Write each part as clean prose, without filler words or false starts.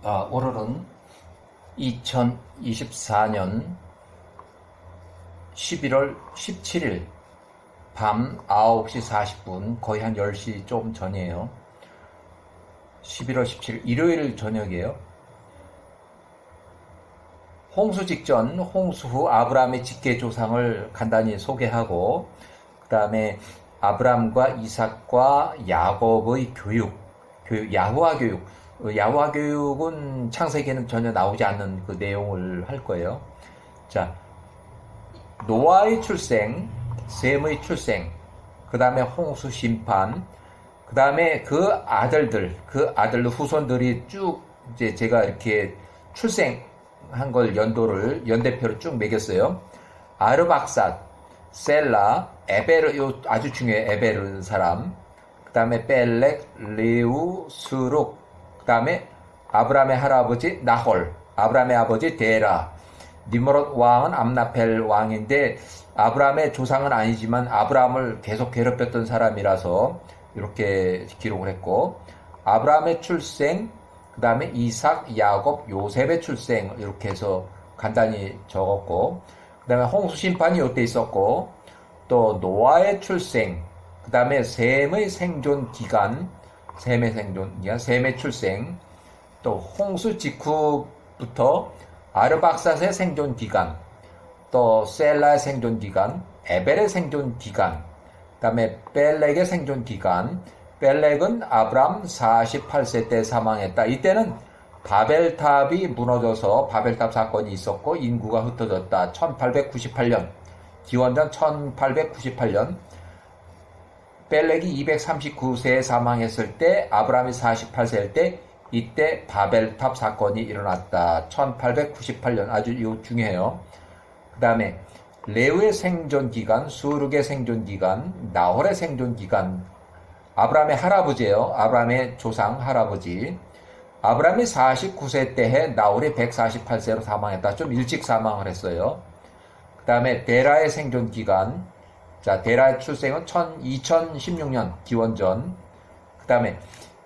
오늘은 2024년 11월 17일 밤 9시 40분, 거의 한 10시 좀 전이에요. 11월 17일 일요일 저녁이에요. 홍수 직전, 홍수 후 아브라함의 직계 조상을 간단히 소개하고, 그 다음에 아브라함과 이삭과 야곱의 교육, 야후와 교육. 야후와 교육은 창세기에는 전혀 나오지 않는 그 내용을 할 거예요. 자, 노아의 출생, 셈의 출생, 그 다음에 홍수 심판, 그 다음에 그 아들들 후손들이 쭉 이제 제가 이렇게 출생한 걸 연대표로 쭉 매겼어요. 아르박삿, 셀라, 에베르, 요 아주 중요해. 에베르는 사람. 그 다음에 벨렉, 레우, 스룩, 그 다음에 아브라함의 할아버지 나홀, 아브라함의 아버지 데라, 니므롯 왕은 암나펠 왕인데 아브라함의 조상은 아니지만 아브라함을 계속 괴롭혔던 사람이라서 이렇게 기록을 했고, 아브라함의 출생, 그 다음에 이삭, 야곱, 요셉의 출생 이렇게 해서 간단히 적었고, 그 다음에 홍수 심판이 이때 있었고, 또 노아의 출생, 그 다음에 셈의 생존 기간, 셈의 출생, 또 홍수 직후부터 아르박삿의 생존 기간, 또 셀라의 생존 기간, 에벨의 생존 기간, 그 다음에 벨렉의 생존 기간. 벨렉은 아브람 48세 때 사망했다. 이때는 바벨탑이 무너져서 바벨탑 사건이 있었고 인구가 흩어졌다. 1898년, 기원전 1898년. 벨렉이 239세에 사망했을 때 아브라함이 48세일 때 이때 바벨탑 사건이 일어났다. 1898년. 아주 이거 중요해요. 그 다음에 레위의 생존 기간, 수룩의 생존 기간, 나홀의 생존 기간. 아브라함의 할아버지예요. 아브라함의 조상 할아버지. 아브라함이 49세 때에 나홀이 148세로 사망했다. 좀 일찍 사망을 했어요. 그 다음에 데라의 생존 기간. 자, 데라의 출생은 2016년 기원전. 그 다음에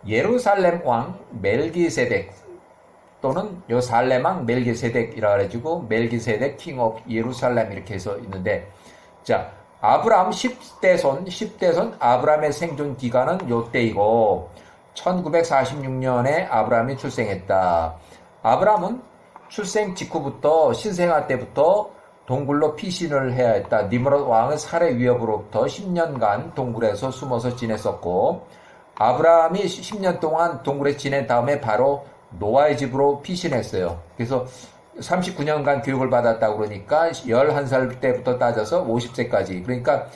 예루살렘 왕 멜기세덱, 또는 요 살렘 왕 멜기세덱이라 그래가지고 멜기세덱 킹 오브 예루살렘 이렇게 해서 있는데, 자, 아브라함 10대손 아브라함의 생존 기간은 요때이고 1946년에 아브라함이 출생했다. 아브라함은 출생 직후부터 신생아 때부터 동굴로 피신을 해야 했다. 니므롯 왕의 살해 위협으로부터 10년간 동굴에서 숨어서 지냈었고, 아브라함이 10년 동안 동굴에 지낸 다음에 바로 노아의 집으로 피신했어요. 그래서 39년간 교육을 받았다고 그러니까 11살 때부터 따져서 50세까지. 그러니까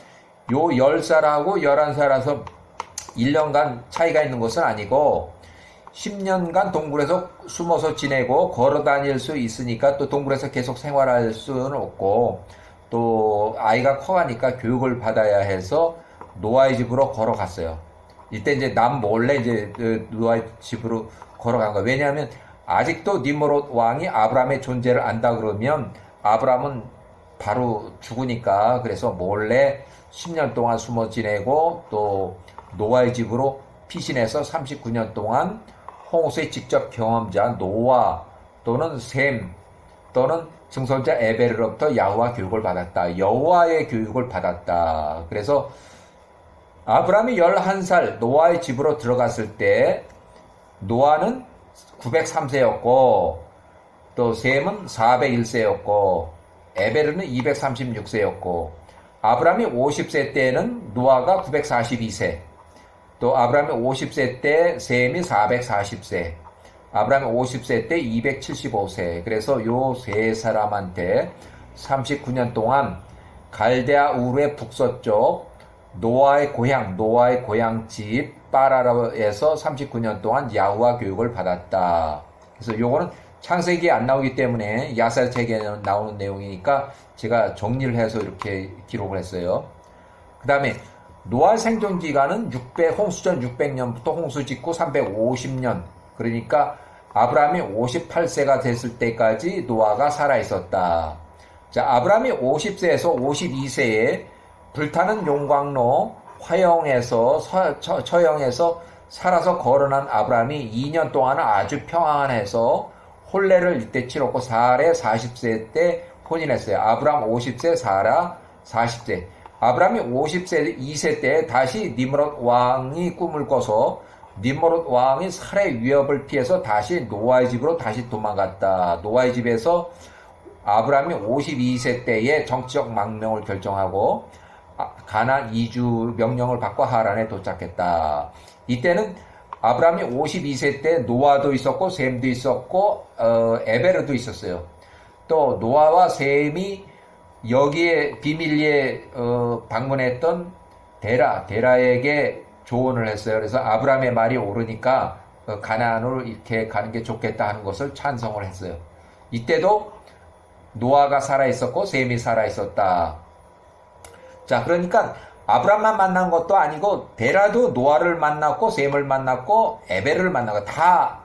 요 10살하고 11살에서 1년간 차이가 있는 것은 아니고 10년간 동굴에서 숨어서 지내고 걸어 다닐 수 있으니까 또 동굴에서 계속 생활할 수는 없고, 또 아이가 커가니까 교육을 받아야 해서 노아의 집으로 걸어갔어요. 이때 이제 남 몰래 이제 노아의 집으로 걸어간 거예요. 왜냐하면 아직도 니므롯 왕이 아브라함의 존재를 안다 그러면 아브라함은 바로 죽으니까, 그래서 몰래 10년 동안 숨어 지내고 또 노아의 집으로 피신해서 39년 동안 홍수의 직접 경험자 노아 또는 셈 또는 증손자 에베르로부터 야후와 교육을 받았다. 여호와의 교육을 받았다. 그래서 아브라함이 11살 노아의 집으로 들어갔을 때 노아는 903세였고 또 셈은 401세였고 에베르는 236세였고, 아브라함이 50세 때는 노아가 942세, 또 아브라함이 50세 때 셈이 440세, 아브라함이 50세 때 275세. 그래서 요 세 사람한테 39년 동안 갈대아 우르의 북서쪽 노아의 고향집 파라라에서 39년 동안 야후와 교육을 받았다. 그래서 요거는 창세기에 안 나오기 때문에 야살책에 나오는 내용이니까 제가 정리를 해서 이렇게 기록을 했어요. 그 다음에 노아 생존 기간은 홍수전 600년부터 홍수 직후 350년. 그러니까 아브라함이 58세가 됐을 때까지 노아가 살아있었다. 자, 아브라함이 50세에서 52세에 불타는 용광로 화영에서 처형해서 살아서 거론한 아브라함이 2년 동안은 아주 평안해서 혼례를 이때 치렀고 사례 40세 때 혼인했어요. 아브라함 50세, 사라 40세. 아브라함이 50세 2세 때 다시 니므롯 왕이 꿈을 꿔서 니므롯 왕이 살해 위협을 피해서 다시 노아의 집으로 다시 도망갔다. 노아의 집에서 아브라함이 52세 때에 정치적 망명을 결정하고 가나안 이주 명령을 받고 하란에 도착했다. 이때는 아브라함이 52세 때 노아도 있었고 셈도 있었고 에베르도 있었어요. 또 노아와 셈이 여기에 비밀리에 방문했던 데라에게 조언을 했어요. 그래서 아브라함의 말이 옳으니까 가나안으로 이렇게 가는 게 좋겠다 하는 것을 찬성을 했어요. 이때도 노아가 살아있었고 셈이 살아있었다. 자, 그러니까 아브라함만 만난 것도 아니고 데라도 노아를 만났고 셈을 만났고 에베르를 만나고 다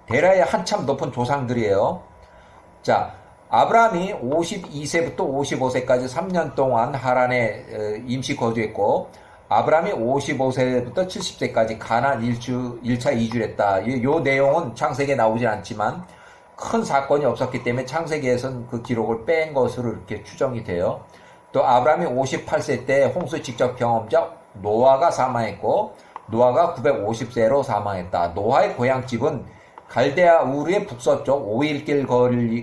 데라의 한참 높은 조상들이에요. 자, 아브라함이 52세부터 55세까지 3년 동안 하란에 임시 거주했고 아브라함이 55세부터 70세까지 가나안 1차 이주를 했다. 이 내용은 창세기에 나오진 않지만 큰 사건이 없었기 때문에 창세기에서는 그 기록을 뺀 것으로 이렇게 추정이 돼요. 또 아브라함이 58세 때 홍수 직접 경험자 노아가 사망했고 노아가 950세로 사망했다. 노아의 고향집은 갈대아 우르의 북서쪽 5일길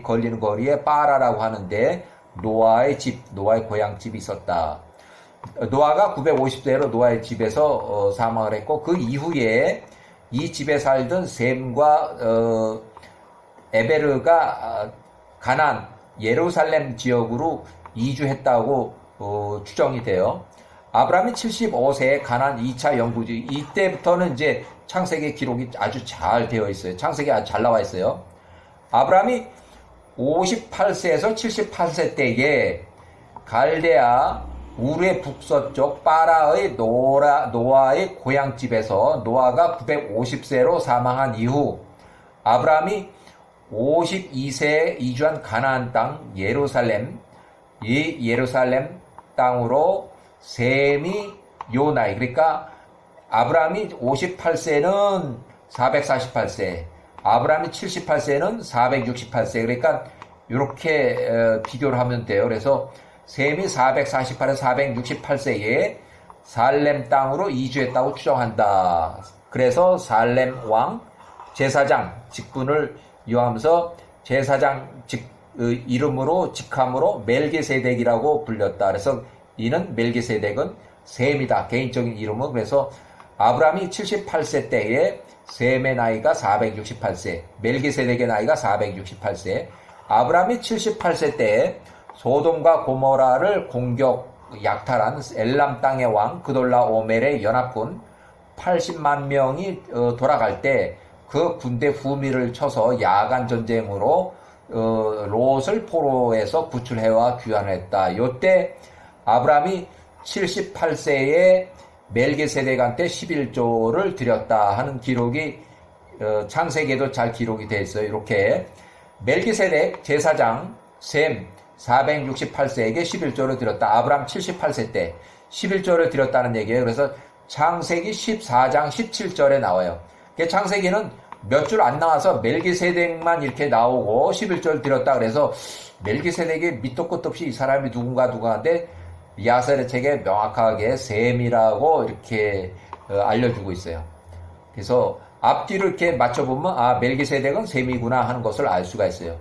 걸리는 거리에 빠라라고 하는데 노아의 고향집이 있었다. 노아가 950세로 노아의 집에서 사망을 했고 그 이후에 이 집에 살던 셈과 에베르가 가나안 예루살렘 지역으로 이주했다고 추정이 돼요. 아브라함이 75세에 가나안 2차 영구지 이때부터는 이제 창세기 기록이 아주 잘 되어 있어요. 창세기 아주 잘 나와 있어요. 아브라함이 58세에서 78세 때에 갈대아 우르의 북서쪽 빠라의 노아의 고향집에서 노아가 950세로 사망한 이후 아브라함이 52세에 이주한 가나안 땅 이 예루살렘 땅으로 셈이 요 나이 그러니까 아브라함이 58세는 448세 아브라함이 78세는 468세 그러니까 이렇게 비교를 하면 돼요. 그래서 셈이 448에서 468세에 살렘 땅으로 이주했다고 추정한다. 그래서 살렘 왕 제사장 직분을 이용하면서 제사장 이름으로 직함으로 멜기세덱이라고 불렸다. 그래서 이는 멜기세덱은 셈이다. 개인적인 이름은 그래서 아브라함이 78세 때에 셈의 나이가 468세, 멜기세덱의 나이가 468세, 아브라함이 78세 때에 소돔과 고모라를 약탈한 엘람 땅의 왕 그돌라 오멜의 연합군 80만 명이 돌아갈 때 그 군대 후미를 쳐서 야간 전쟁으로 롯을 포로에서 구출해와 귀환을 했다. 요때 아브라함이 78세에 멜기세덱한테 11조를 드렸다 하는 기록이 창세기에도 잘 기록이 되어 있어요. 이렇게 멜기세덱 제사장 셈 468세에게 11조를 드렸다. 아브라함 78세 때 11조를 드렸다는 얘기예요. 그래서 창세기 14장 17절에 나와요. 창세기는 몇 줄 안 나와서 멜기세덱만 이렇게 나오고 11조를 드렸다. 그래서 멜기세덱이 밑도 끝도 없이 이 사람이 누군가인데 야셀의 책에 명확하게 셈이라고 이렇게 알려주고 있어요. 그래서 앞뒤를 이렇게 맞춰보면 멜기세덱은 셈이구나 하는 것을 알 수가 있어요.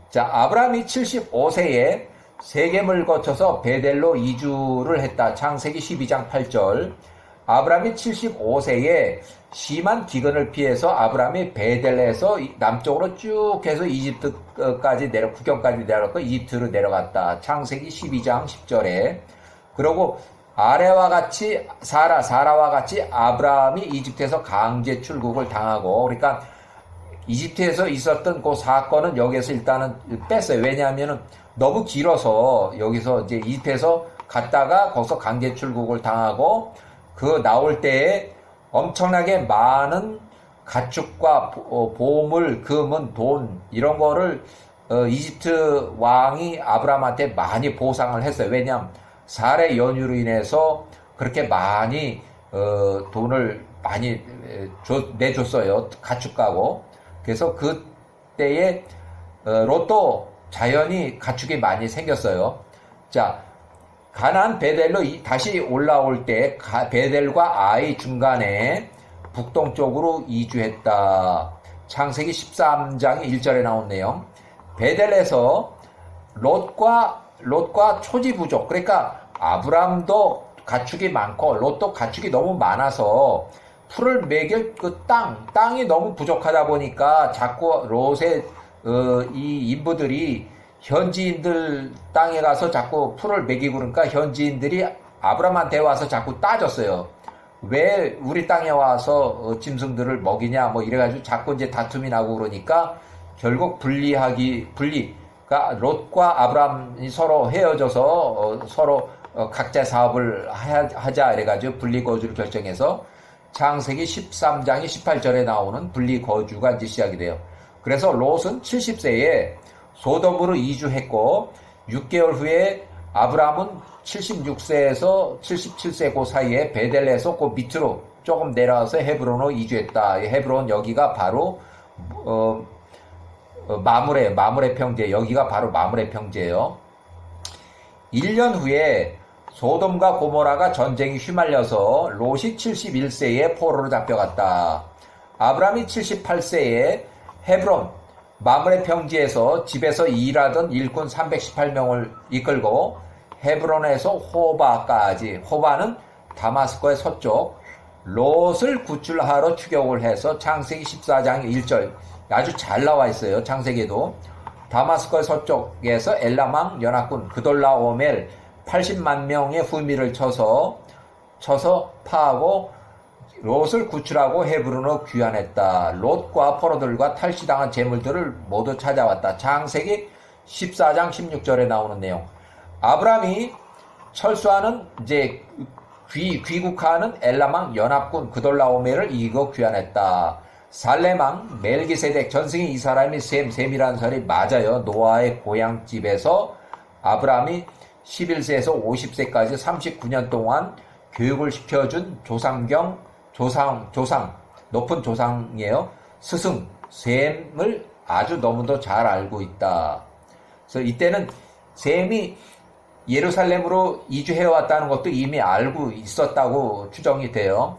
자, 아브라함이 75세에 세겜을 거쳐서 베델로 이주를 했다. 창세기 12장 8절. 아브라함이 75세에 심한 기근을 피해서 아브라함이 베델에서 남쪽으로 쭉 해서 이집트까지 국경까지 내려갔고 이집트로 내려갔다. 창세기 12장 10절에. 그리고 사라와 같이 아브라함이 이집트에서 강제 출국을 당하고 그러니까 이집트에서 있었던 그 사건은 여기에서 일단은 뺐어요. 왜냐하면은 너무 길어서 여기서 이제 이집트에서 갔다가 거기서 강제 출국을 당하고 그 나올 때에 엄청나게 많은 가축과 보물, 금은 돈 이런 거를 이집트 왕이 아브라함한테 많이 보상을 했어요. 왜냐하면 살해 연유로 인해서 그렇게 많이 돈을 많이 내줬어요. 가축가고. 그래서 그때에 롯도 자연히 가축이 많이 생겼어요. 자, 가나안 베델로 다시 올라올 때 베델과 아이 중간에 북동쪽으로 이주했다. 창세기 13장 1절에 나온 내용. 베델에서 롯과 초지 부족, 그러니까 아브람도 가축이 많고 롯도 가축이 너무 많아서 풀을 먹일 그 땅이 너무 부족하다 보니까 자꾸 롯의 이 인부들이 현지인들 땅에 가서 자꾸 풀을 먹이고 그러니까 현지인들이 아브람한테 와서 자꾸 따졌어요. 왜 우리 땅에 와서 짐승들을 먹이냐 뭐 이래가지고 자꾸 이제 다툼이 나고 그러니까 결국 그러니까 롯과 아브람이 서로 헤어져서 서로 각자 사업을 하자 이래가지고 분리거주를 결정해서 창세기 13장이 18절에 나오는 분리거주가 이제 시작이 돼요. 그래서 롯은 70세에 소돔으로 이주했고 6개월 후에 아브람은 76세에서 77세 그 사이에 베델에서 그 밑으로 조금 내려와서 헤브론으로 이주했다. 헤브론 여기가 바로 마므레 평지, 여기가 바로 마므레 평지예요. 1년 후에 소돔과 고모라가 전쟁이 휘말려서 롯이 71세에 포로로 잡혀갔다. 아브람이 78세에 헤브론 마므레 평지에서 집에서 일하던 일꾼 318명을 이끌고 헤브론에서 호바까지, 호바는 다마스코의 서쪽, 롯을 구출하러 추격을 해서 창세기 14장 1절 아주 잘 나와 있어요. 창세기에도 다마스코의 서쪽에서 엘람왕 연합군 그돌라오멜 80만 명의 후미를 쳐서 파하고 롯을 구출하고 헤브론으로 귀환했다. 롯과 포로들과 탈취당한 재물들을 모두 찾아왔다. 창세기 14장 16절에 나오는 내용. 아브람이 철수하는 이제 귀국하는 엘람왕 연합군 그돌라오멜을 이기고 귀환했다. 살렘왕 멜기세덱 전승이 이 사람이 셈이라는 사람이 맞아요. 노아의 고향집에서 아브람이 11세에서 50세까지 39년 동안 교육을 시켜준 조상, 높은 조상이에요. 스승, 셈을 아주 너무도 잘 알고 있다. 그래서 이때는 셈이 예루살렘으로 이주해왔다는 것도 이미 알고 있었다고 추정이 돼요.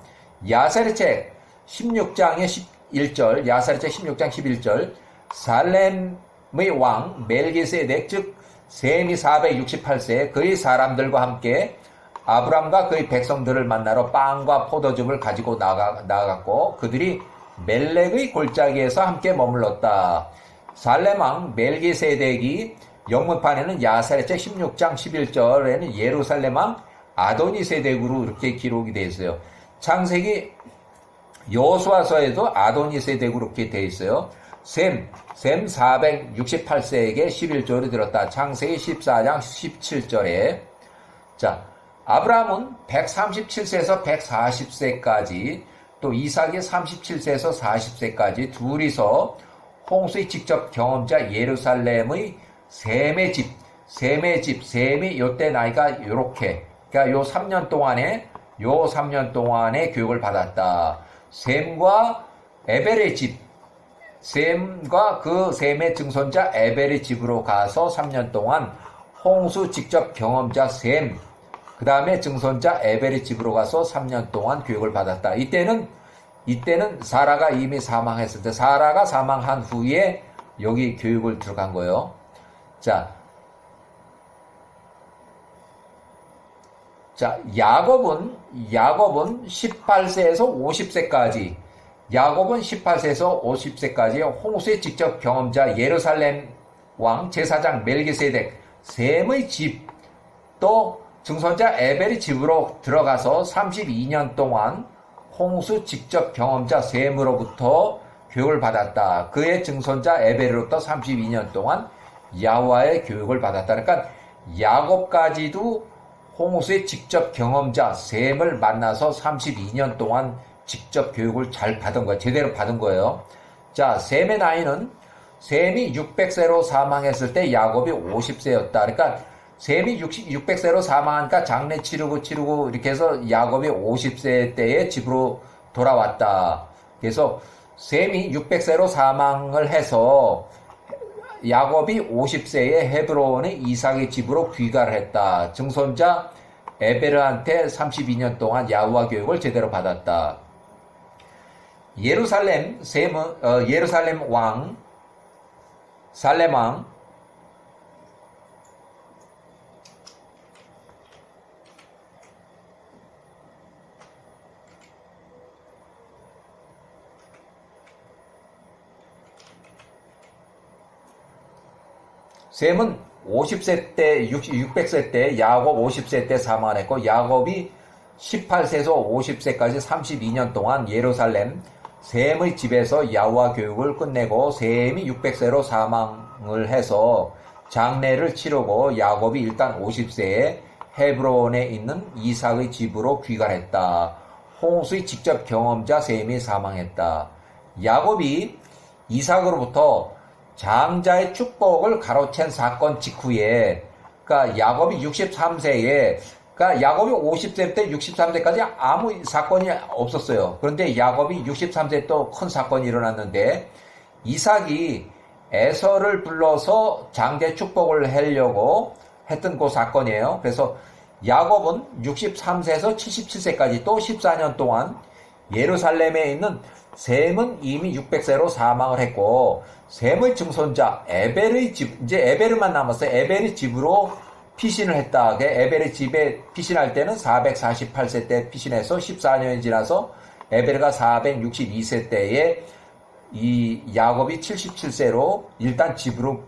야세르책 16장의 11절, 야세르책 16장 11절, 살렘의 왕 멜기세덱 즉 셈이 468세 그의 사람들과 함께 아브람과 그의 백성들을 만나러 빵과 포도즙을 가지고 나갔고 그들이 멜렉의 골짜기에서 함께 머물렀다. 살렘왕 멜기세덱이 영문판에는 야사레책 16장 11절에는 예루살렘왕 아도니세덱으로 이렇게 기록이 되어 있어요. 창세기 여호수아서에도 아도니세덱으로 이렇게 되어 있어요. 셈 468세에게 11조를 들었다. 창세기 14장 17절에 자 아브라함은 137세에서 140세까지 또 이삭이 37세에서 40세까지 둘이서 홍수의 직접 경험자 예루살렘의 셈이 요때 나이가 요렇게 그러니까 요 3년 동안에 교육을 받았다. 셈과 에벨의 집 셈과 그 셈의 증손자 에벨의 집으로 가서 3년 동안 홍수 직접 경험자 셈 그 다음에 증손자 에벨의 집으로 가서 3년 동안 교육을 받았다. 이때는 사라가 이미 사망했을 때 사라가 사망한 후에 여기 교육을 들어간 거예요. 자, 야곱은 18세에서 50세까지 홍수의 직접 경험자 예루살렘 왕 제사장 멜기세덱 셈의 집 또 증손자 에벨의 집으로 들어가서 32년 동안 홍수 직접 경험자 셈으로부터 교육을 받았다. 그의 증손자 에벨으로부터 32년 동안 야훼와의 교육을 받았다. 그러니까 야곱까지도 홍수의 직접 경험자 셈을 만나서 32년 동안 직접 교육을 잘 받은 거예요. 제대로 받은 거예요. 자, 셈의 나이는 셈이 600세로 사망했을 때 야곱이 50세였다. 그러니까 셈이 600세로 사망하니까 장례 치르고 이렇게 해서 야곱이 50세 때에 집으로 돌아왔다. 그래서 셈이 600세로 사망을 해서 야곱이 50세에 헤브론의 이삭의 집으로 귀가를 했다. 증손자 에베르한테 32년 동안 야후와 교육을 제대로 받았다. 예루살렘 왕 살렘 왕 셈은 50세 때, 600세 때, 야곱 50세 때 사망을 했고, 야곱이 18세에서 50세까지 32년 동안 예루살렘 셈의 집에서 야후와 교육을 끝내고, 셈이 600세로 사망을 해서 장례를 치르고, 야곱이 일단 50세에 헤브론에 있는 이삭의 집으로 귀가했다. 홍수의 직접 경험자 셈이 사망했다. 야곱이 이삭으로부터 장자의 축복을 가로챈 사건 직후에, 그러니까 야곱이 63세에, 그러니까 야곱이 50세부터 63세까지 아무 사건이 없었어요. 그런데 야곱이 63세 또 큰 사건이 일어났는데, 이삭이 에서를 불러서 장자 축복을 하려고 했던 그 사건이에요. 그래서 야곱은 63세에서 77세까지 또 14년 동안 예루살렘에 있는 셈은 이미 600세로 사망을 했고, 셈의 증손자 에벨의 집, 이제 에벨만 남았어요. 에벨의 집으로 피신을 했다. 에벨의 집에 피신할 때는 448세 때 피신해서 14년이 지나서 에벨가 462세 때에 이 야곱이 77세로 일단 집으로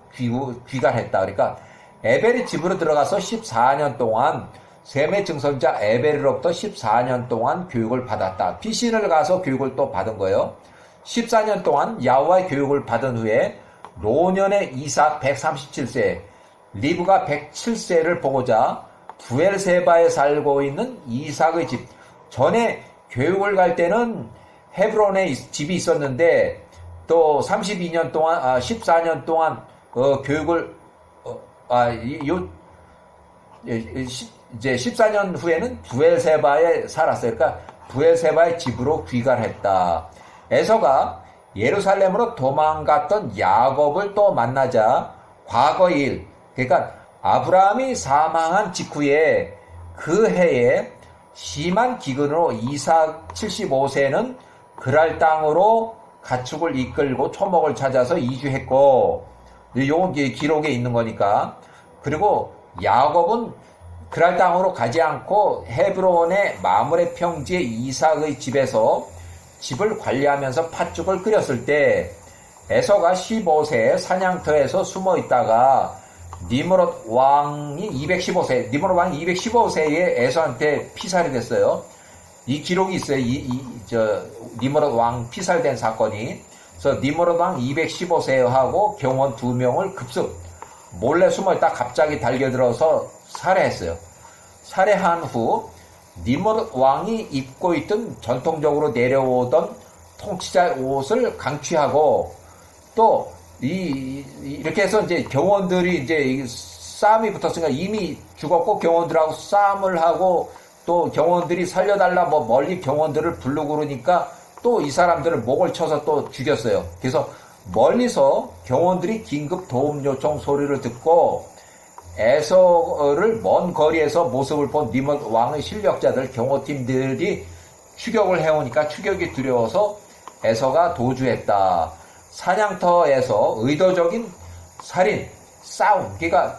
귀가했다. 그러니까 에벨의 집으로 들어가서 14년 동안 셈의 증손자 에벨로부터 14년 동안 교육을 받았다. 피신을 가서 교육을 또 받은 거예요. 14년 동안 야후와의 교육을 받은 후에 노년의 이삭 137세, 리브가 107세를 보고자 부엘세바에 살고 있는 이삭의 집. 전에 교육을 갈 때는 헤브론에 집이 있었는데 또 32년 동안, 14년 동안 교육을 이제 14년 후에는 부엘세바에 살았어요. 그러니까 부엘세바의 집으로 귀가를 했다. 에서가 예루살렘으로 도망갔던 야곱을 또 만나자 과거 일, 그러니까 아브라함이 사망한 직후에 그 해에 심한 기근으로 이삭 75세는 그랄 땅으로 가축을 이끌고 초목을 찾아서 이주했고, 요건 기록에 있는 거니까. 그리고 야곱은 그랄 땅으로 가지 않고 헤브론의 마므레 평지의 이삭의 집에서 집을 관리하면서 팥죽을 끓였을 때 에서가 15세에 사냥터에서 숨어 있다가 니므롯 왕이 215세에 에서한테 피살이 됐어요. 이 기록이 있어요. 니므롯 왕 피살된 사건이. 그래서 니므롯 왕 215세하고 경원 2명을 급습 몰래 숨어 있다 갑자기 달겨들어서 살해했어요. 살해한 후 니므롯 왕이 입고 있던 전통적으로 내려오던 통치자의 옷을 강취하고 또 이렇게 해서 이제 경원들이 이제 싸움이 붙었으니까 이미 죽었고 경원들하고 싸움을 하고 또 경원들이 살려달라 뭐 멀리 경원들을 부르고 그러니까 또 이 사람들을 목을 쳐서 또 죽였어요. 그래서 멀리서 경원들이 긴급 도움 요청 소리를 듣고 에서를 먼 거리에서 모습을 본 니므롯 왕의 실력자들 경호팀들이 추격을 해오니까 추격이 두려워서 에서가 도주했다. 사냥터에서 의도적인 살인, 싸움, 그러니까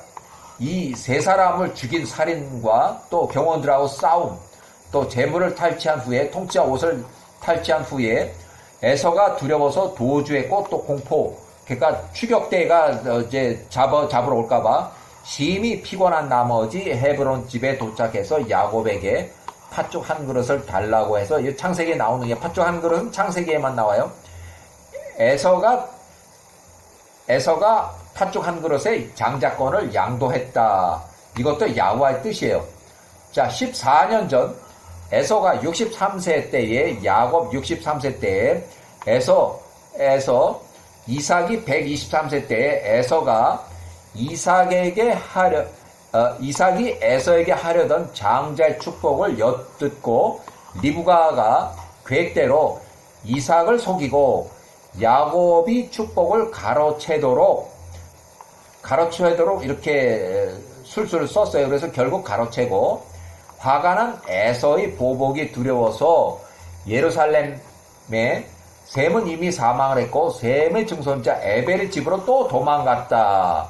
이 세 사람을 죽인 살인과 또 경호원들하고 싸움, 또 재물을 탈취한 후에 통치자 옷을 탈취한 후에 에서가 두려워서 도주했고 또 공포, 그러니까 추격대가 이제 잡으러 올까봐 심히 피곤한 나머지 헤브론 집에 도착해서 야곱에게 팥죽 한 그릇을 달라고 해서 이 창세기에 나오는 게 팥죽 한 그릇은 창세기에만 나와요. 에서가 팥죽 한 그릇의 장자권을 양도했다. 이것도 야후와의 뜻이에요. 자, 14년 전 에서가 63세 때에 야곱 63세 때에 에서 이삭이 123세 때에 에서가 이삭이 에서에게 하려던 장자의 축복을 엿듣고 리브가가 계획대로 이삭을 속이고 야곱이 축복을 가로채도록 이렇게 술술 썼어요. 그래서 결국 가로채고, 화가 난 에서의 보복이 두려워서 예루살렘에 셈은 이미 사망을 했고 셈의 증손자 에벨의 집으로 또 도망갔다.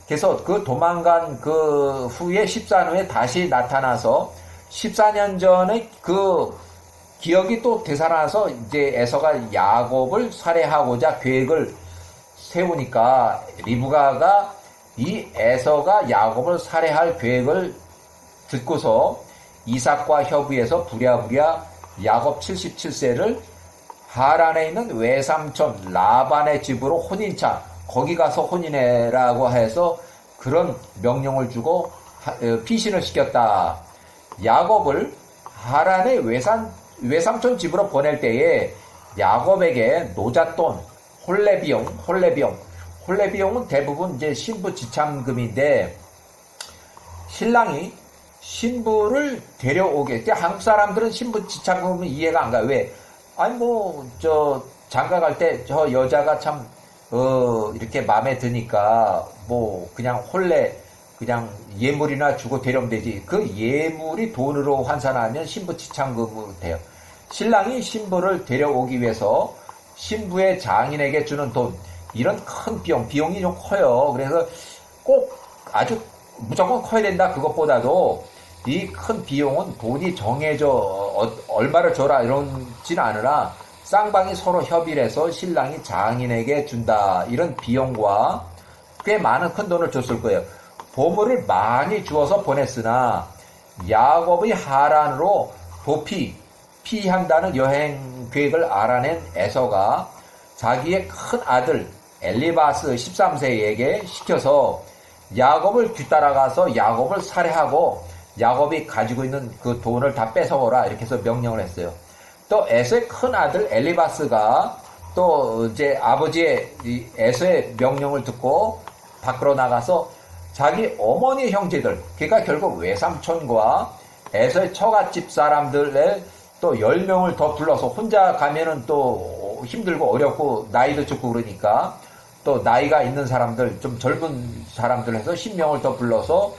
그래서 그 도망간 그 후에 14년 후에 다시 나타나서 14년 전에 그 기억이 또 되살아나서 이제 에서가 야곱을 살해하고자 계획을 세우니까 리브가가 이 에서가 야곱을 살해할 계획을 듣고서 이삭과 협의해서 부랴부랴 야곱 77세를 하란에 있는 외삼촌 라반의 집으로 혼인차, 거기 가서 혼인해라고 해서 그런 명령을 주고 피신을 시켰다. 야곱을 하란의 외삼촌 집으로 보낼 때에 야곱에게 노잣돈, 홀레비용은 대부분 이제 신부 지참금인데, 신랑이 신부를 데려오게 때 한국 사람들은 신부 지참금은 이해가 안 가요. 왜? 아니 장가 갈 때 저 여자가 참 이렇게 마음에 드니까 그냥 그냥 예물이나 주고 데려오면 되지. 그 예물이 돈으로 환산하면 신부 지참금으로 돼요. 신랑이 신부를 데려오기 위해서 신부의 장인에게 주는 돈, 이런 큰 비용이 좀 커요. 그래서 꼭 아주 무조건 커야 된다 그것보다도 이 큰 비용은 돈이 정해져 얼마를 줘라 이런지는 않으나 쌍방이 서로 협의를 해서 신랑이 장인에게 준다, 이런 비용과 꽤 많은 큰 돈을 줬을 거예요. 보물을 많이 주어서 보냈으나 야곱의 하란으로 피한다는 여행 계획을 알아낸 에서가 자기의 큰 아들 엘리바스 13세에게 시켜서 야곱을 뒤따라가서 야곱을 살해하고 야곱이 가지고 있는 그 돈을 다 뺏어오라, 이렇게 해서 명령을 했어요. 또 에서의 큰 아들 엘리바스가 또 이제 아버지의 에서의 명령을 듣고 밖으로 나가서 자기 어머니 형제들, 그러니까 결국 외삼촌과 에서의 처갓집 사람들의 또 10명을 더 불러서, 혼자 가면은 또 힘들고 어렵고 나이도 적고 그러니까 또 나이가 있는 사람들, 좀 젊은 사람들 해서 10명을 더 불러서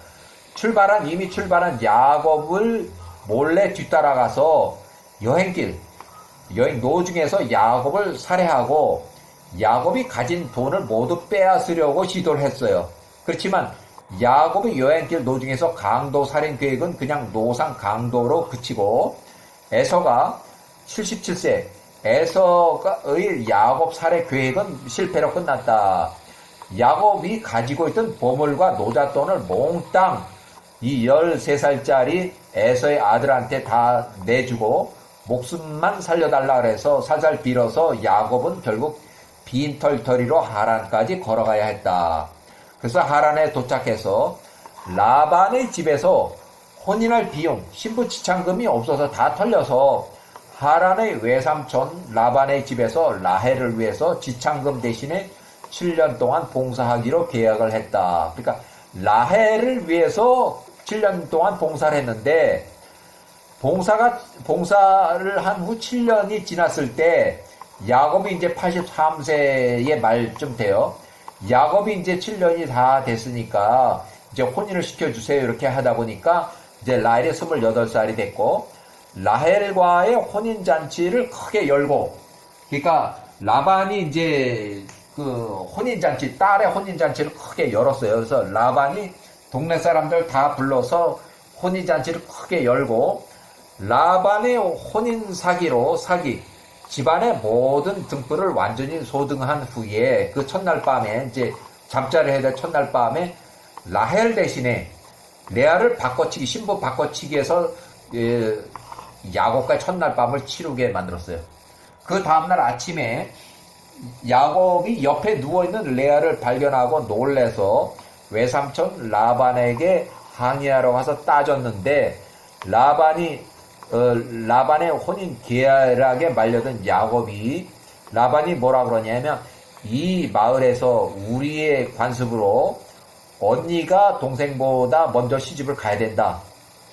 이미 출발한 야곱을 몰래 뒤따라가서 여행 노중에서 야곱을 살해하고 야곱이 가진 돈을 모두 빼앗으려고 시도를 했어요. 그렇지만 야곱의 여행길 노중에서 강도 살인 계획은 그냥 노상 강도로 그치고, 에서가 77세 에서의 야곱 살해 계획은 실패로 끝났다. 야곱이 가지고 있던 보물과 노잣돈을 몽땅 이 13살짜리 에서의 아들한테 다 내주고 목숨만 살려달라 그래서 살살 빌어서 야곱은 결국 빈털터리로 하란까지 걸어가야 했다. 그래서 하란에 도착해서 라반의 집에서 혼인할 비용, 신부 지참금이 없어서 다 털려서 하란의 외삼촌 라반의 집에서 라헬을 위해서 지참금 대신에 7년 동안 봉사하기로 계약을 했다. 그러니까 라헬을 위해서 7년 동안 봉사를 했는데, 봉사를 한 후 7년이 지났을 때 야곱이 이제 83세의 말쯤 돼요. 야곱이 이제 7년이 다 됐으니까 이제 혼인을 시켜주세요, 이렇게 하다 보니까 이제 라헬이 28살이 됐고, 라헬과의 혼인잔치를 크게 열고, 그러니까 라반이 이제 그 딸의 혼인잔치를 크게 열었어요. 그래서 라반이 동네 사람들 다 불러서 혼인잔치를 크게 열고, 라반의 혼인 사기, 집안의 모든 등불을 완전히 소등한 후에 그 첫날 밤에 이제 잠자를 해야 될 첫날 밤에 라헬 대신에 레아를 신부 바꿔치기해서 야곱과 첫날 밤을 치르게 만들었어요. 그 다음날 아침에 야곱이 옆에 누워있는 레아를 발견하고 놀래서 외삼촌 라반에게 항의하러 가서 따졌는데, 라반의 혼인 계략에 말려든 라반이 뭐라 그러냐면, 이 마을에서 우리의 관습으로 언니가 동생보다 먼저 시집을 가야 된다.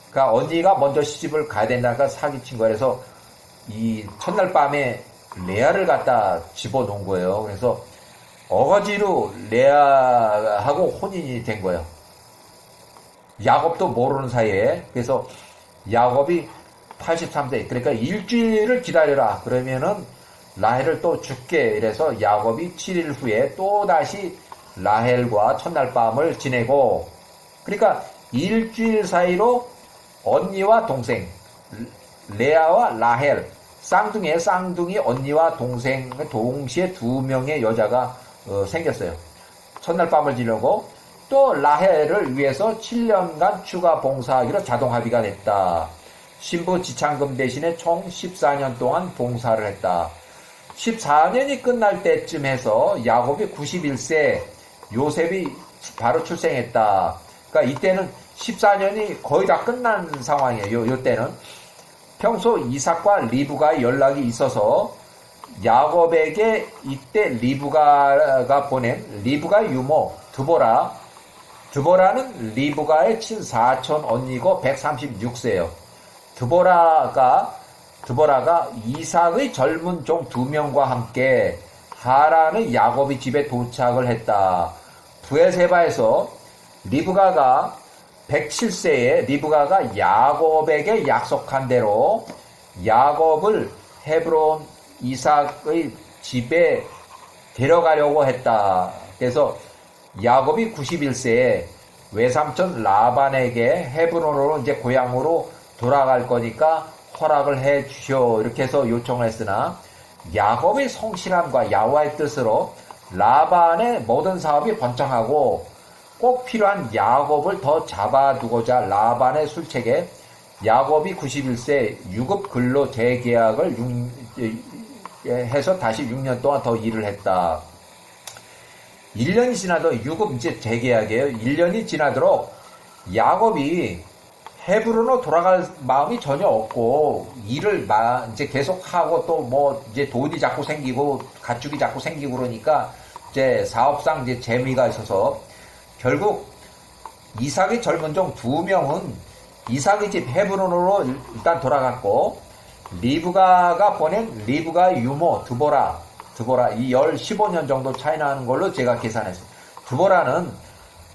그러니까 언니가 먼저 시집을 가야 된다니까 사기친 거라서 이 첫날 밤에 레아를 갖다 집어넣은 거예요. 그래서 어거지로 레아하고 혼인이 된 거예요. 야곱도 모르는 사이에. 그래서 야곱이 83세, 그러니까 일주일을 기다려라. 그러면은 라헬을 또 죽게. 이래서 야곱이 7일 후에 또 다시 라헬과 첫날 밤을 지내고, 그러니까 일주일 사이로 언니와 동생, 레아와 라헬, 쌍둥이 언니와 동생, 동시에 두 명의 여자가 생겼어요. 첫날 밤을 지내고, 또 라헬을 위해서 7년간 추가 봉사하기로 자동 합의가 됐다. 신부 지참금 대신에 총 14년 동안 봉사를 했다. 14년이 끝날 때쯤 해서 야곱이 91세, 요셉이 바로 출생했다. 그러니까 이때는 14년이 거의 다 끝난 상황이에요. 요때는 평소 이삭과 리브가의 연락이 있어서 야곱에게 이때 리브가가 보낸 리브가의 유모 드보라는 리브가의 친사촌 언니고 136세예요. 드보라가 이삭의 젊은 종 2명과 함께 하란의 야곱의 집에 도착을 했다. 브에세바에서 리브가가 107세에 리브가가 야곱에게 약속한 대로 야곱을 헤브론 이삭의 집에 데려가려고 했다. 그래서 야곱이 91세에 외삼촌 라반에게 헤브론으로 이제 고향으로 돌아갈 거니까 허락을 해 주시오. 이렇게 해서 요청을 했으나 야곱의 성실함과 야호와의 뜻으로 라반의 모든 사업이 번창하고 꼭 필요한 야곱을 더 잡아두고자 라반의 술책에 야곱이 91세 유급 근로 재계약을 해서 다시 6년 동안 더 일을 했다. 1년이 지나도 유급 이제 재계약이에요. 1년이 지나도록 야곱이 헤브론으로 돌아갈 마음이 전혀 없고 일을 이제 계속하고 또 뭐 이제 돈이 자꾸 생기고 가축이 자꾸 생기고 그러니까 이제 사업상 이제 재미가 있어서 결국 이삭의 젊은 종 2명은 이삭의 집 헤브론으로 일단 돌아갔고 리브가가 보낸 리브가의 유모 드보라 이 15년 정도 차이 나는 걸로 제가 계산했어요. 드보라는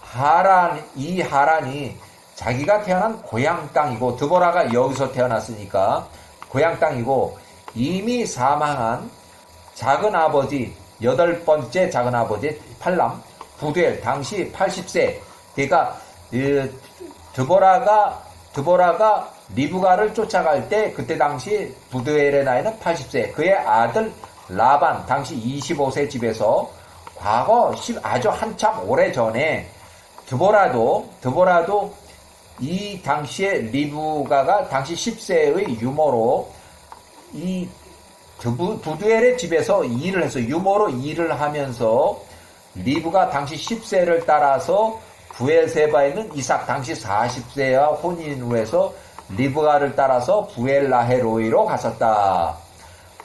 하란이 자기가 태어난 고향 땅이고 드보라가 여기서 태어났으니까 고향 땅이고 이미 사망한 작은아버지 8번째 작은아버지 팔람 부두엘 당시 80세. 그러니까 드보라가 리브가를 쫓아갈 때 그때 당시 부두엘의 나이는 80세. 그의 아들 라반 당시 25세 집에서 과거 아주 한참 오래 전에 드보라도 이 당시에 리브가가 당시 10세의 유모로 이 부두엘의 집에서 일을 해서 유모로 일을 하면서 리브가 당시 10세를 따라서 부엘세바에 있는 이삭 당시 40세와 혼인 후에서 리브가를 따라서 부엘라헤로이로 갔었다.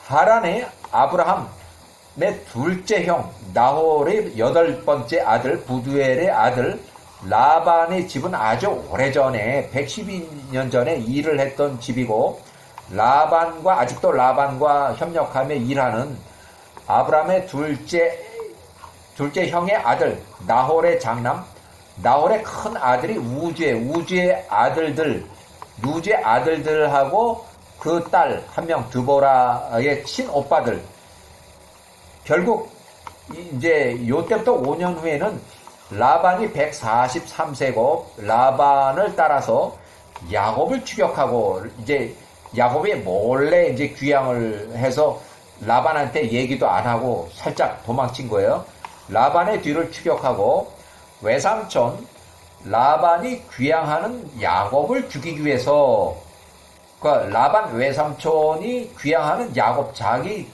하란의 아브라함의 둘째 형 나홀의 8번째 아들 부두엘의 아들 라반의 집은 아주 오래전에 112년 전에 일을 했던 집이고 아직도 라반과 협력하며 일하는 아브라함의 둘째 형의 아들 나홀의 장남 나홀의 큰 아들이 우주의 아들들하고 그 딸 한 명 드보라의 친오빠들. 결국 이제 요때부터 5년 후에는 라반이 143세고 라반을 따라서 야곱을 추격하고 이제 야곱이 몰래 이제 귀향을 해서 라반한테 얘기도 안 하고 살짝 도망친 거예요. 라반의 뒤를 추격하고 외삼촌 라반이 귀향하는 야곱을 죽이기 위해서 라반 외삼촌이 귀향하는 야곱 자기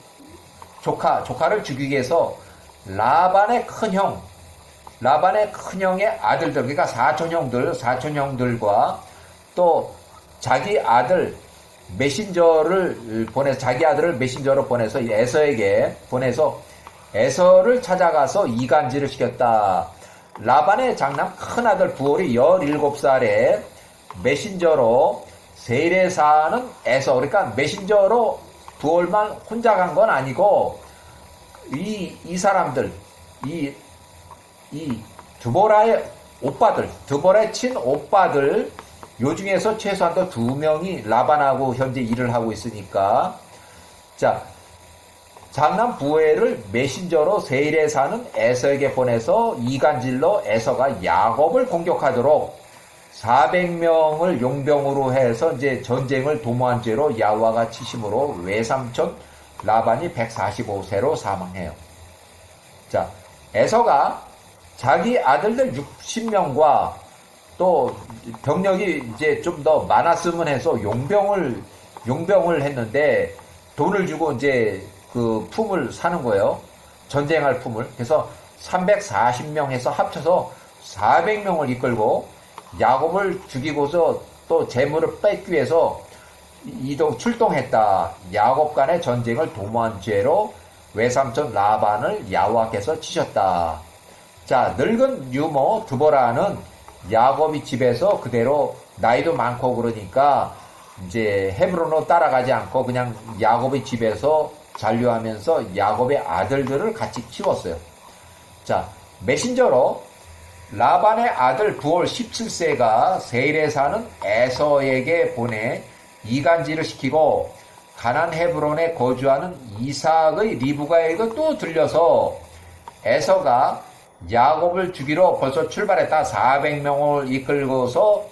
조카를 죽이기 위해서 라반의 큰형의 아들들, 그러니까 사촌형들과 또 자기 아들 메신저를 보내서 자기 아들을 메신저로 보내서 에서에게 보내서 에서를 찾아가서 이간질을 시켰다. 라반의 장남 큰아들 부올이 17살에 메신저로 세일에 사는 에서, 그러니까 메신저로 부올만 혼자 간 건 아니고 이 사람들 이 드보라의 오빠들, 드보라의 친오빠들 요 중에서 최소한도 2명이 라반하고 현재 일을 하고 있으니까, 자, 장남 부엘을 메신저로 세일에 사는 에서에게 보내서 이간질로 에서가 야곱을 공격하도록 400명을 용병으로 해서 이제 전쟁을 도모한 죄로 야후와가 치심으로 외삼촌 라반이 145세로 사망해요. 자, 에서가 자기 아들들 60명과 또 병력이 이제 좀 더 많았으면 해서 용병을 했는데 돈을 주고 이제 그 품을 사는 거예요. 전쟁할 품을. 그래서 340명 해서 합쳐서 400명을 이끌고 야곱을 죽이고서 또 재물을 뺏기 위해서 출동했다. 야곱 간의 전쟁을 도모한 죄로 외삼촌 라반을 야후와께서 치셨다. 자, 늙은 유모 드보라는 야곱이 집에서 그대로 나이도 많고 그러니까 이제 헤브론으로 따라가지 않고 그냥 야곱의 집에서 잔류하면서 야곱의 아들들을 같이 키웠어요. 자, 메신저로 라반의 아들 부올 17세가 세일에 사는 에서에게 보내 이간질을 시키고 가나안 헤브론에 거주하는 이삭의 리브가에게 또 들려서 에서가 야곱을 죽이러 벌써 출발했다. 400명을 이끌고서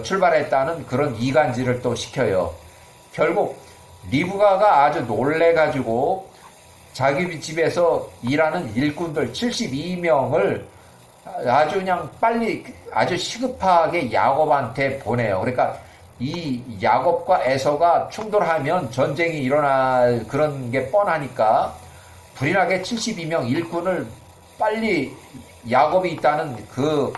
출발했다는 그런 이간질을 또 시켜요. 결국 리브가가 아주 놀래가지고 자기 집에서 일하는 일꾼들 72명을 아주 그냥 빨리 아주 시급하게 야곱한테 보내요. 그러니까 이 야곱과 에서가 충돌하면 전쟁이 일어날 그런 게 뻔하니까 불인하게 72명 일꾼을 빨리 야곱이 있다는 그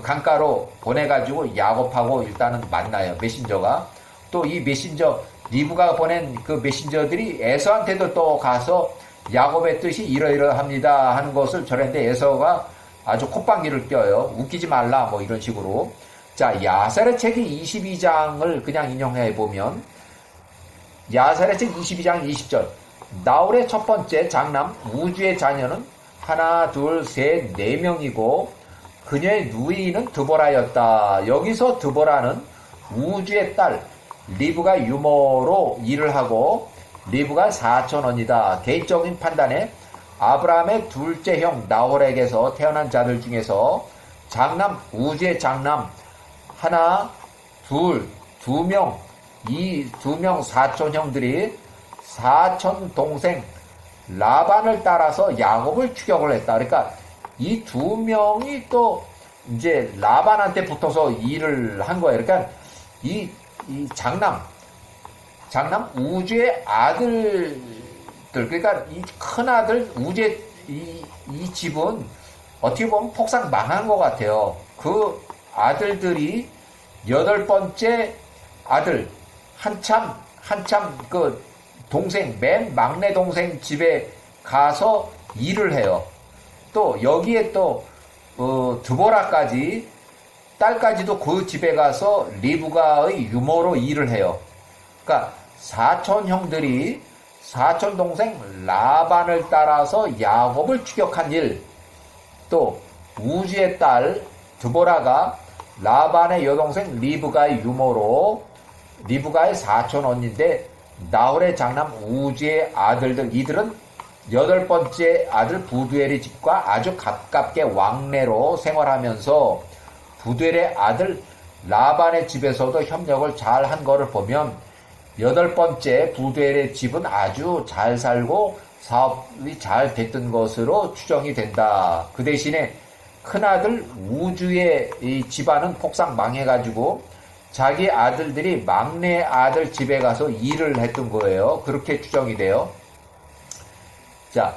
강가로 보내가지고 야곱하고 일단은 만나요. 메신저가. 또 이 메신저 리브가 보낸 그 메신저들이 에서한테도 또 가서 야곱의 뜻이 이러이러합니다 하는 것을 전했는데 에서가 아주 콧방귀를 껴요. 웃기지 말라 뭐 이런 식으로. 자, 야살의 책이 22장을 그냥 인용해 보면 야살의 책 22장 20절 나홀의 첫 번째 장남 우주의 자녀는 하나, 둘, 셋, 4명이고 그녀의 누이는 드보라였다. 여기서 드보라는 우주의 딸 리브가 유모로 일을 하고 리브가 사촌언이다. 개인적인 판단에 아브라함의 둘째 형 나홀에게서 태어난 자들 중에서 장남 우주의 장남 하나, 둘, 2명 이 2명 사촌 형들이 사촌 동생 라반을 따라서 야곱을 추격을 했다. 그러니까 이 2명이 또 이제 라반한테 붙어서 일을 한 거예요. 그러니까 이 장남 우주의 아들들, 그러니까 이 큰 아들 우주의 이 집은 어떻게 보면 폭삭 망한 것 같아요. 그 아들들이 8번째 아들 한참 그 동생 맨 막내 동생 집에 가서 일을 해요. 또 여기에 또 드보라까지 딸까지도 그 집에 가서 리브가의 유모로 일을 해요. 그러니까 사촌 형들이 사촌 동생 라반을 따라서 야곱을 추격한 일, 또 우주의 딸 드보라가 라반의 여동생 리브가의 유모로 리브가의 사촌 언니인데 나홀의 장남 우주의 아들들, 이들은 8번째 아들 부두엘의 집과 아주 가깝게 왕래로 생활하면서 부두엘의 아들 라반의 집에서도 협력을 잘 한 거를 보면 8번째 부두엘의 집은 아주 잘 살고 사업이 잘 됐던 것으로 추정이 된다. 그 대신에 큰아들 우주의 이 집안은 폭삭 망해가지고 자기 아들들이 막내 아들 집에 가서 일을 했던 거예요. 그렇게 추정이 돼요. 자,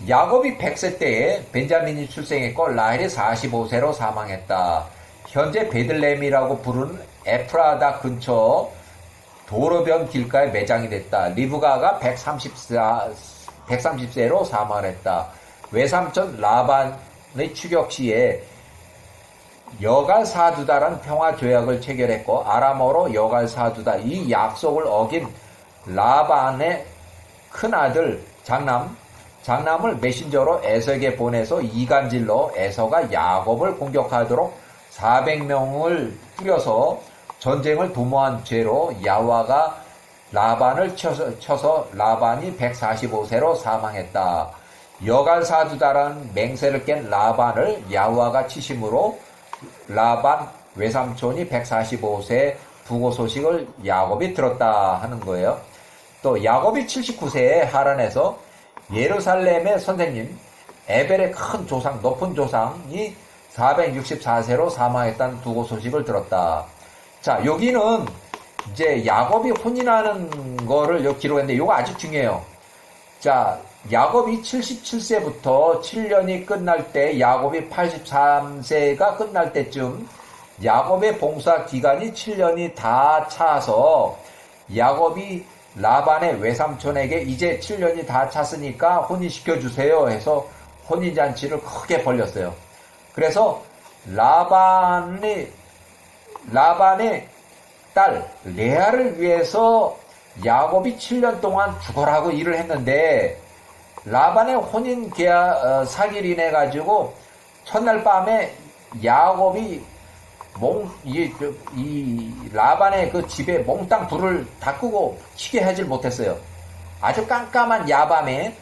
야곱이 100세 때에 벤자민이 출생했고 라헬이 45세로 사망했다. 현재 베들레헴이라고 부르는 에프라다 근처 도로변 길가에 매장이 됐다. 리브가가 130세로 사망했다. 외삼촌 라반의 추격 시에 여갈사두다라는 평화조약을 체결했고 아람어로 여갈사두다, 이 약속을 어긴 라반의 큰 아들 장남을 메신저로 에서에게 보내서 이간질로 에서가 야곱을 공격하도록 400명을 뿌려서 전쟁을 도모한 죄로 야와가 라반을 쳐서 라반이 145세로 사망했다. 여갈사두다라는 맹세를 깬 라반을 야와가 치심으로 라반 외삼촌이 145세 부고 소식을 야곱이 들었다 하는 거예요. 또 야곱이 79세에 하란에서 예루살렘의 선생님 에벨의 큰 조상, 높은 조상이 464세로 사망했다는 부고 소식을 들었다. 자, 여기는 이제 야곱이 혼인하는 거를 여기 기록했는데 이거 아주 중요해요. 자, 야곱이 77세부터 7년이 끝날 때 야곱이 83세가 끝날 때쯤 야곱의 봉사 기간이 7년이 다 차서 야곱이 라반의 외삼촌에게 이제 7년이 다 찼으니까 혼인시켜주세요 해서 혼인잔치를 크게 벌렸어요. 그래서 라반의 딸 레아를 위해서 야곱이 7년 동안 죽어라고 일을 했는데 라반의 혼인 계약 사기를 인해 가지고 첫날 밤에 야곱이 라반의 그 집에 몽땅 불을 다 끄고 쉬게 하질 못했어요. 아주 깜깜한 야밤에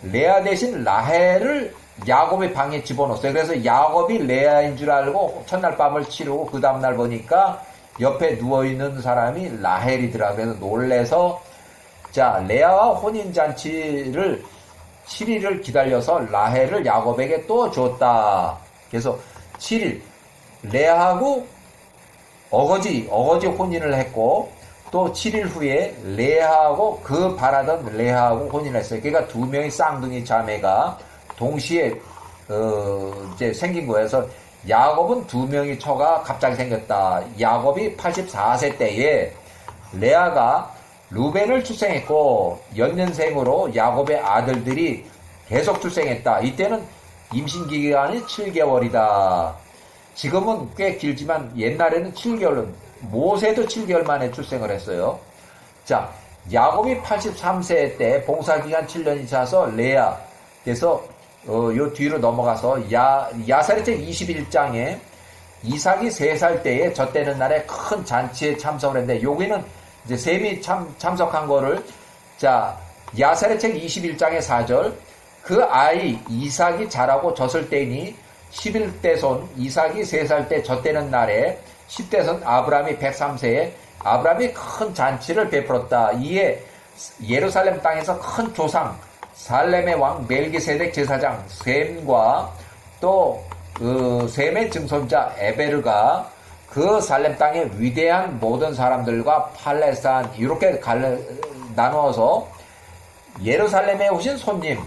레아 대신 라헬을 야곱의 방에 집어넣었어요. 그래서 야곱이 레아인 줄 알고 첫날 밤을 치르고 그 다음날 보니까 옆에 누워있는 사람이 라헬이더라. 그래서 놀래서 자, 레아와 혼인잔치를 7일을 기다려서 라헬을 야곱에게 또 줬다. 그래서 7일 레아하고 어거지 혼인을 했고 또 7일 후에 레아하고 그 바라던 레아하고 혼인을 했어요. 그러니까 두 명의 쌍둥이 자매가 동시에 이제 생긴 거예요. 그래서 야곱은 두 명의 처가 갑자기 생겼다. 야곱이 84세 때에 레아가 루벤을 출생했고 연년생으로 야곱의 아들들이 계속 출생했다. 이때는 임신 기간이 7개월이다. 지금은 꽤 길지만 옛날에는 7개월은 모세도 7개월 만에 출생을 했어요. 자, 야곱이 83세 때 봉사기간 7년이 차서 레아 그래서 요 뒤로 넘어가서 야사렛책 21장에 이삭이 3살 때에 젖되는 날에 큰 잔치에 참석을 했는데 여기는 이제 셈이 참석한 거를 자 야사렛책 21장의 4절 그 아이 이삭이 자라고 젖을 때니 11대 손 이삭이 3살 때 젖되는 날에 10대 손 아브라함이 103세에 아브라함이 큰 잔치를 베풀었다. 이에 예루살렘 땅에서 큰 조상 살렘의 왕 멜기세덱 제사장 셈과 또 그 셈의 증손자 에베르가 그 살렘 땅의 위대한 모든 사람들과 팔레스타인 이렇게 나누어서 예루살렘에 오신 손님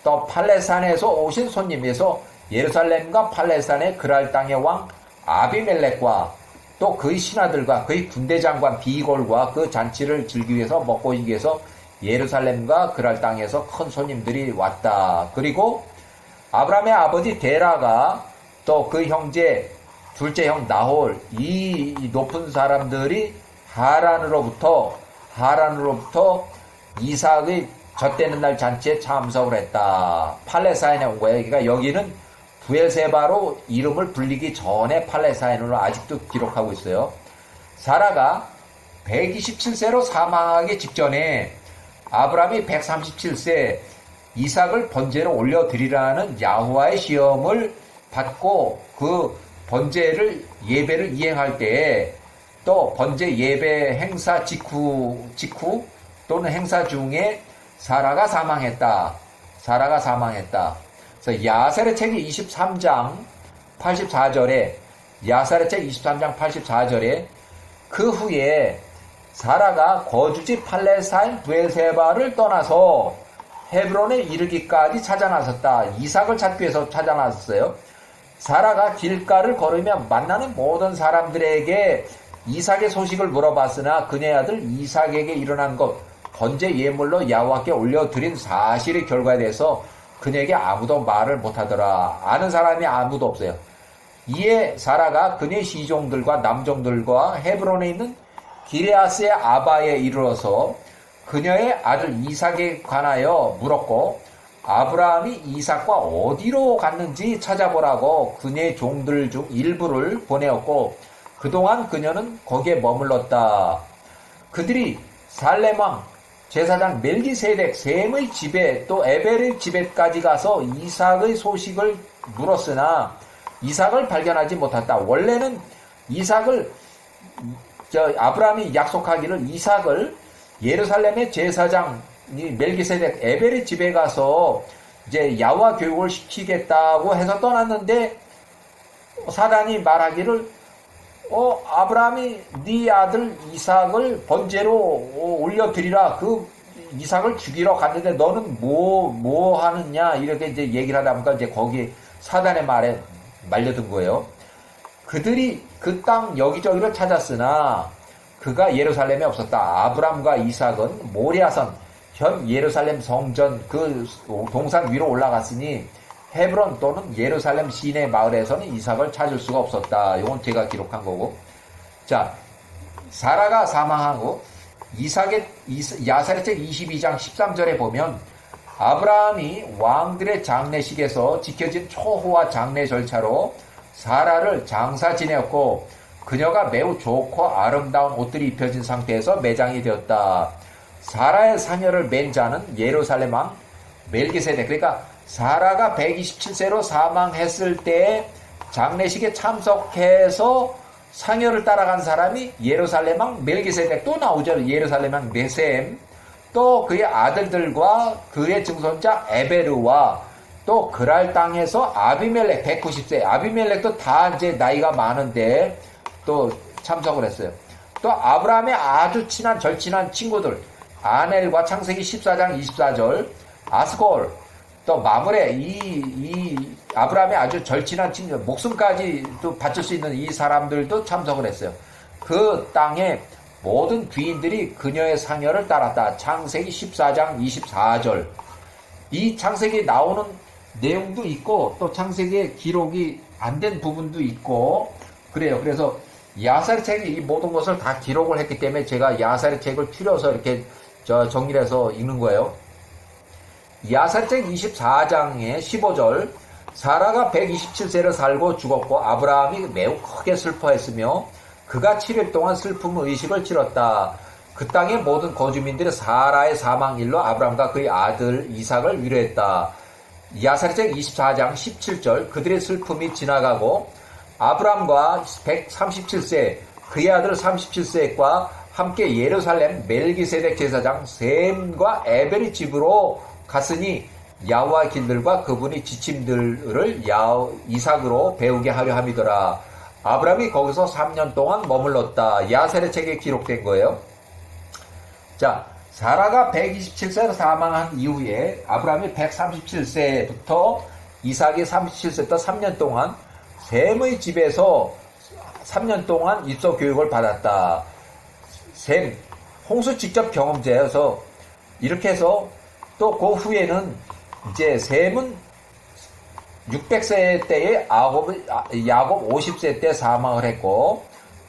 또 팔레스타인에서 오신 손님에서 예루살렘과 팔레스타인의 그랄 땅의 왕 아비멜렉과 또 그의 신하들과 그의 군대 장관 비골과 그 잔치를 즐기기 위해서 먹고 있기 위해서 예루살렘과 그랄 땅에서 큰 손님들이 왔다. 그리고 아브라함의 아버지 데라가 또 그 형제 둘째 형 나홀 이 높은 사람들이 하란으로부터 이삭의 젖되는 날 잔치에 참석을 했다. 팔레스타인에 온 거예요. 그러니까 여기는 부엘세바로 이름을 불리기 전에 팔레스타인으로 아직도 기록하고 있어요. 사라가 127세로 사망하기 직전에 아브라함이 137세 이삭을 번제로 올려드리라는 야호와의 시험을 받고 그 번제를 예배를 이행할 때에 또 번제 예배 행사 직후 또는 행사 중에 사라가 사망했다. 그래서 야사렛책이 23장 84절에 야사렛책 23장 84절에 그 후에 사라가 거주지 팔레스타인 브엘세바를 떠나서 헤브론에 이르기까지 찾아 나섰다. 이삭을 찾기 위해서 찾아 나섰어요. 사라가 길가를 걸으며 만나는 모든 사람들에게 이삭의 소식을 물어봤으나 그네 아들 이삭에게 일어난 것 번제 예물로 야호와께 올려드린 사실의 결과에 대해서 그에게 아무도 말을 못하더라. 아는 사람이 아무도 없어요. 이에 사라가 그네 시종들과 남종들과 헤브론에 있는 기레아스의 아바에 이르러서 그녀의 아들 이삭에 관하여 물었고 아브라함이 이삭과 어디로 갔는지 찾아보라고 그녀의 종들 중 일부를 보내었고 그동안 그녀는 거기에 머물렀다. 그들이 살렘 왕 제사장 멜기세덱 셈의 집에 또 에벨의 집에까지 가서 이삭의 소식을 물었으나 이삭을 발견하지 못했다. 원래는 이삭을 아브라함이 약속하기를 이삭을 예루살렘의 제사장 멜기세덱 에벨의 집에 가서 이제 야와 교육을 시키겠다고 해서 떠났는데 사단이 말하기를 아브라함이 네 아들 이삭을 번제로 올려드리라. 그 이삭을 죽이러 갔는데 너는 뭐 하느냐 이렇게 이제 얘기를 하다 보니까 이제 거기 사단의 말에 말려든 거예요. 그들이 그 땅 여기저기를 찾았으나 그가 예루살렘에 없었다. 아브람과 이삭은 모리아산 현 예루살렘 성전 그 동산 위로 올라갔으니 헤브론 또는 예루살렘 시내 마을에서는 이삭을 찾을 수가 없었다. 이건 제가 기록한 거고. 자, 사라가 사망하고 야사렛책 22장 13절에 보면 아브라함이 왕들의 장례식에서 지켜진 초호화 장례 절차로 사라를 장사 지내었고 그녀가 매우 좋고 아름다운 옷들이 입혀진 상태에서 매장이 되었다. 사라의 상여를 맨 자는 예루살렘 왕 멜기세덱. 그러니까 사라가 127세로 사망했을 때 장례식에 참석해서 상여를 따라간 사람이 예루살렘 왕 멜기세덱. 또 나오죠. 예루살렘 왕 메셈. 또 그의 아들들과 그의 증손자 에베르와 또 그랄 땅에서 아비멜렉 190세. 아비멜렉도 다 이제 나이가 많은데 또 참석을 했어요. 또 아브라함의 아주 친한 절친한 친구들 아넬과 창세기 14장 24절 아스골 또 마므레 이 아브라함의 아주 절친한 친구 목숨까지 또 바칠 수 있는 이 사람들도 참석을 했어요. 그 땅에 모든 귀인들이 그녀의 상여를 따랐다. 창세기 14장 24절. 이 창세기에 나오는 내용도 있고 또 창세기에 기록이 안 된 부분도 있고 그래요. 그래서 야사렛 책이 이 모든 것을 다 기록을 했기 때문에 제가 야사렛 책을 추려서 이렇게 정리를 해서 읽는 거예요. 야사렛 책 24장의 15절 사라가 127세를 살고 죽었고 아브라함이 매우 크게 슬퍼했으며 그가 7일 동안 슬픔 의식을 치렀다. 그 땅의 모든 거주민들이 사라의 사망일로 아브라함과 그의 아들 이삭을 위로했다. 야사렛 24장 17절 그들의 슬픔이 지나가고 아브라함과 137세 그의 아들 37세과 함께 예루살렘 멜기세덱 제사장 셈과 에벨의 집으로 갔으니 야호와의 길들과 그분이 지침들을 이삭으로 배우게 하려 함이더라. 아브라함이 거기서 3년 동안 머물렀다. 야사렛 책에 기록된 거예요. 자, 사라가 127세로 사망한 이후에 아브라함이 137세부터 이삭이 37세부터 3년 동안 셈의 집에서 3년 동안 입소 교육을 받았다. 셈, 홍수 직접 경험자여서 이렇게 해서 또 그 후에는 이제 셈은 600세 때에 야곱 50세 때 사망을 했고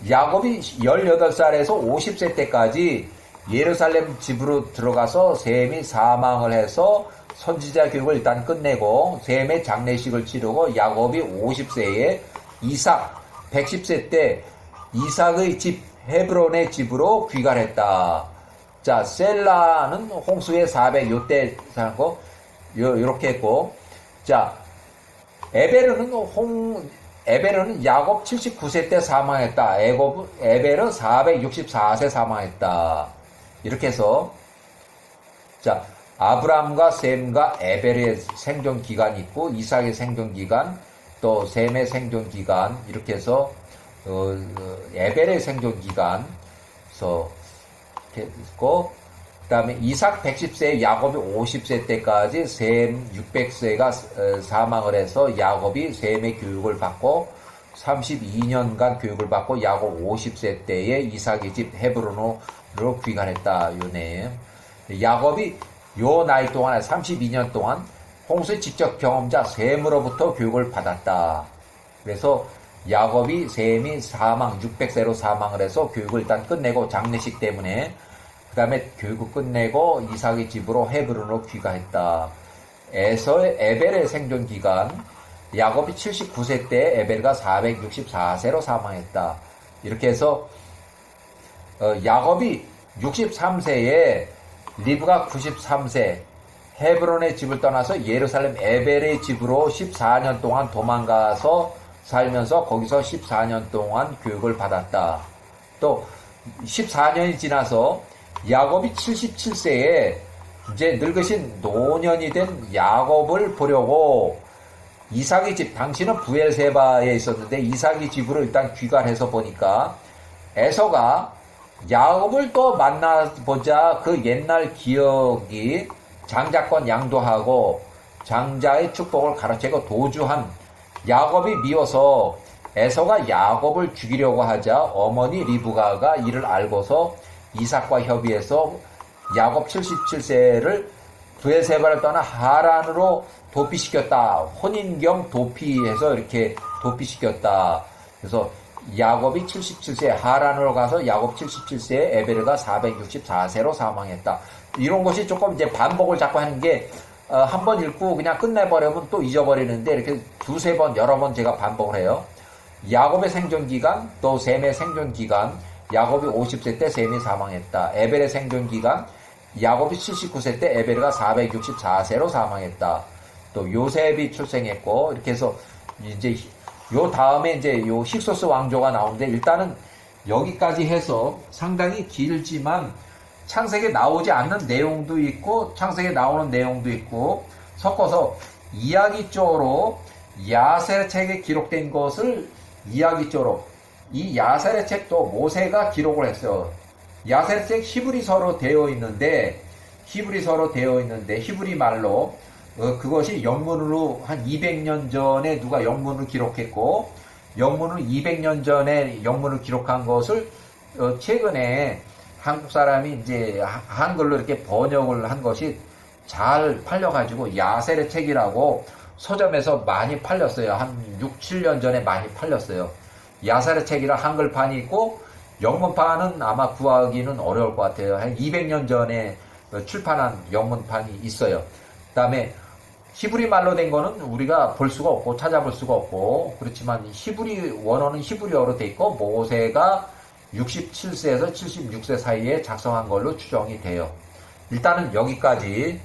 야곱이 18살에서 50세 때까지 예루살렘 집으로 들어가서 셈이 사망을 해서 선지자 교육을 일단 끝내고 셈의 장례식을 치르고 야곱이 50세에 이삭 110세 때 이삭의 집 헤브론의 집으로 귀가했다. 자, 셀라는 홍수에 400 요때 살고 요렇게 했고 자, 에베르는 야곱 79세 때 사망했다. 에베르 464세 사망했다. 이렇게 해서 자, 아브람과 셈과 에벨의 생존 기간이 있고 이삭의 생존 기간 또 셈의 생존 기간 이렇게 해서 에벨의 생존 기간 그래서 이렇게 있고 그다음에 이삭 110세 야곱이 50세 때까지 셈 600세가 사망을 해서 야곱이 셈의 교육을 받고 32년간 교육을 받고 야곱 50세 때에 이삭의 집 헤브론으로 귀환했다. 요네 야곱이 요 나이 동안에 32년 동안 홍수의 직접 경험자 셈으로부터 교육을 받았다. 그래서 야곱이 셈이 600세로 사망을 해서 교육을 일단 끝내고 장례식 때문에 그 다음에 교육을 끝내고 이삭의 집으로 헤브론으로 귀가했다. 에벨의 생존 기간, 야곱이 79세 때 에벨가 464세로 사망했다. 이렇게 해서 야곱이 63세에 리브가 93세 헤브론의 집을 떠나서 예루살렘 에벨의 집으로 14년 동안 도망가서 살면서 거기서 14년 동안 교육을 받았다. 또 14년이 지나서 야곱이 77세에 이제 늙으신 노년이 된 야곱을 보려고 이삭의 집, 당신은 부엘세바에 있었는데 이삭의 집으로 일단 귀가해서 보니까 에서가 야곱을 또 만나보자 그 옛날 기억이 장자권 양도하고 장자의 축복을 가로채고 도주한 야곱이 미워서 에서가 야곱을 죽이려고 하자 어머니 리브가가 이를 알고서 이삭과 협의해서 야곱 77세를 부엘세바를 떠나 하란으로 도피시켰다. 혼인 겸 도피해서 이렇게 도피시켰다. 그래서 야곱이 77세 하란으로 가서 야곱 77세에 에베르가 464세로 사망했다. 이런 것이 조금 이제 반복을 자꾸 하는 게 한 번 읽고 그냥 끝내버리면 또 잊어버리는데 이렇게 두세 번 여러 번 제가 반복을 해요. 야곱의 생존 기간, 또 셈의 생존 기간, 야곱이 50세 때 셈이 사망했다. 에벨의 생존 기간, 야곱이 79세 때 에벨가 464세로 사망했다. 또 요셉이 출생했고 이렇게 해서 이제 요 다음에 이제 요 힉소스 왕조가 나오는데 일단은 여기까지 해서 상당히 길지만 창세기에 나오지 않는 내용도 있고 창세기에 나오는 내용도 있고 섞어서 이야기 쪽으로 야셀의 책에 기록된 것을 이야기 쪽으로 이 야셀의 책도 모세가 기록을 했어요. 야셀의 책 히브리서로 되어 있는데 히브리 말로 그것이 영문으로 한 200년 전에 누가 영문을 기록했고 영문을 200년 전에 영문을 기록한 것을 최근에 한국 사람이 이제 한글로 이렇게 번역을 한 것이 잘 팔려가지고 야셀의 책이라고 서점에서 많이 팔렸어요. 한 6, 7년 전에 많이 팔렸어요. 야셀의 책이라 한글판이 있고 영문판은 아마 구하기는 어려울 것 같아요. 한 200년 전에 출판한 영문판이 있어요. 그 다음에 히브리 말로 된 거는 우리가 볼 수가 없고 찾아볼 수가 없고 그렇지만 히브리 원어는 히브리어로 돼 있고 모세가 67세에서 76세 사이에 작성한 걸로 추정이 돼요. 일단은 여기까지